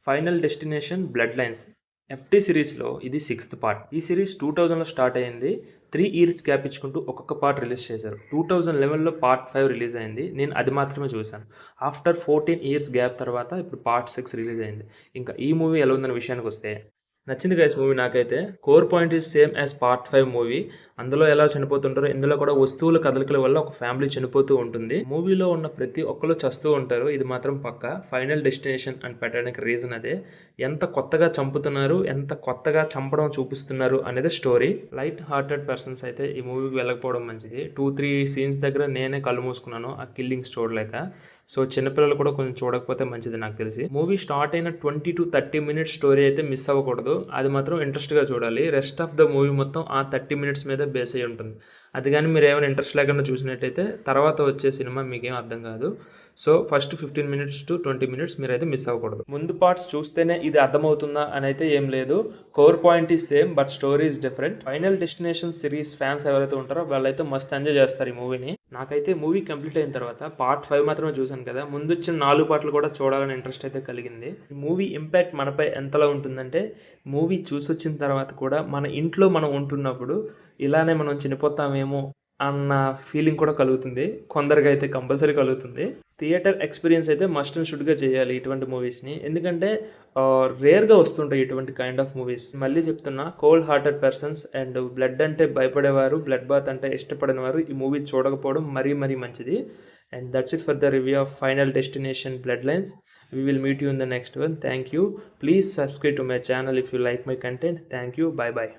Final destination bloodlines లైన్స్ ఎఫ్టీ సిరీస్లో ఇది 6th పార్ట్. ఈ సిరీస్ 2000లో స్టార్ట్ అయింది. 3 ఇయర్స్ గ్యాప్ ఇచ్చుకుంటూ ఒక్కొక్క పార్ట్ రిలీజ్ చేశారు. 2011లో పార్ట్ 5 రిలీజ్ అయింది. నేను అది మాత్రమే చూశాను. ఆఫ్టర్ 14 ఇయర్స్ గ్యాప్ తర్వాత ఇప్పుడు పార్ట్ 6 రిలీజ్ అయింది. ఇంకా ఈ మూవీ ఎలా ఉందన్న విషయానికి వస్తే నచ్చింది గైస్ మూవీ నాకైతే. Core point is same as part 5 movie. అందులో ఎలా చనిపోతుంటారో ఇందులో కూడా వస్తువుల కదలికల వల్ల ఒక ఫ్యామిలీ చనిపోతూ ఉంటుంది. మూవీలో ఉన్న ప్రతి ఒక్కరు చస్తూ ఉంటారు, ఇది మాత్రం పక్క. ఫైనల్ డెస్టినేషన్ అని పెట్టడానికి రీజన్ అదే. ఎంత కొత్తగా చంపుతున్నారు, ఎంత కొత్తగా చంపడం చూపిస్తున్నారు అనేది స్టోరీ. లైట్ హార్టెడ్ పర్సన్స్ అయితే ఈ మూవీకి వెళ్ళకపోవడం మంచిది. 2-3 సీన్స్ దగ్గర నేనే కళ్ళు మూసుకున్నాను ఆ కిల్లింగ్స్ చూడలేక. సో చిన్నపిల్లలు కూడా కొంచెం చూడకపోతే మంచిది నాకు తెలిసి. మూవీ స్టార్ట్ అయిన 20 to 30 మినిట్స్ స్టోరీ అయితే మిస్ అవ్వకూడదు. అది మాత్రం ఇంట్రెస్ట్గా చూడాలి. రెస్ట్ ఆఫ్ ద మూవీ మొత్తం ఆ 30 మినిట్స్ మీద బేస్ అయి ఉంటుంది. అది కానీ మీరు ఏమైనా ఇంట్రెస్ట్ లేకుండా చూసినట్టయితే తర్వాత వచ్చే సినిమా మీకేం అర్థం కాదు. So first 15 minutes to 20 minutes మీరైతే మిస్ అవ్వకూడదు. ముందు పార్ట్స్ చూస్తేనే ఇది అర్థమవుతుందా అని అయితే ఏం లేదు. Core point is same but story is different. Final destination series fans ఎవరైతే ఉంటారో వాళ్ళైతే మస్త్ ఎంజాయ్ చేస్తారు ఈ మూవీని. నాకైతే మూవీ కంప్లీట్ అయిన తర్వాత పార్ట్ 5 మాత్రమే చూశాను కదా, ముందు వచ్చిన 4 పార్ట్లు కూడా చూడాలని ఇంట్రెస్ట్ అయితే కలిగింది. ఈ మూవీ ఇంపాక్ట్ మనపై ఎంతలా ఉంటుందంటే, మూవీ చూసి వచ్చిన తర్వాత కూడా మన ఇంట్లో మనం ఉంటున్నప్పుడు ఇలానే మనం చనిపోతామేమో అన్న ఫీలింగ్ కూడా కలుగుతుంది. కొందరికి అయితే కంపల్సరీ కలుగుతుంది. థియేటర్ ఎక్స్పీరియన్స్ అయితే మస్ట్ అండ్ షుడ్గా చేయాలి ఇటువంటి మూవీస్ని. ఎందుకంటే రేర్గా వస్తుంటాయి ఇటువంటి కైండ్ ఆఫ్ మూవీస్. మళ్ళీ చెప్తున్నా, cold hearted persons and blood అంటే భయపడేవారు, బ్లడ్ బాత్ అంటే ఇష్టపడిన వారు ఈ మూవీ చూడకపోవడం మరీ మంచిది. And that's it for the review of Final Destination Bloodlines. We will meet you in the next one. Thank you. Please subscribe to my channel if you like my content. Thank you. Bye bye.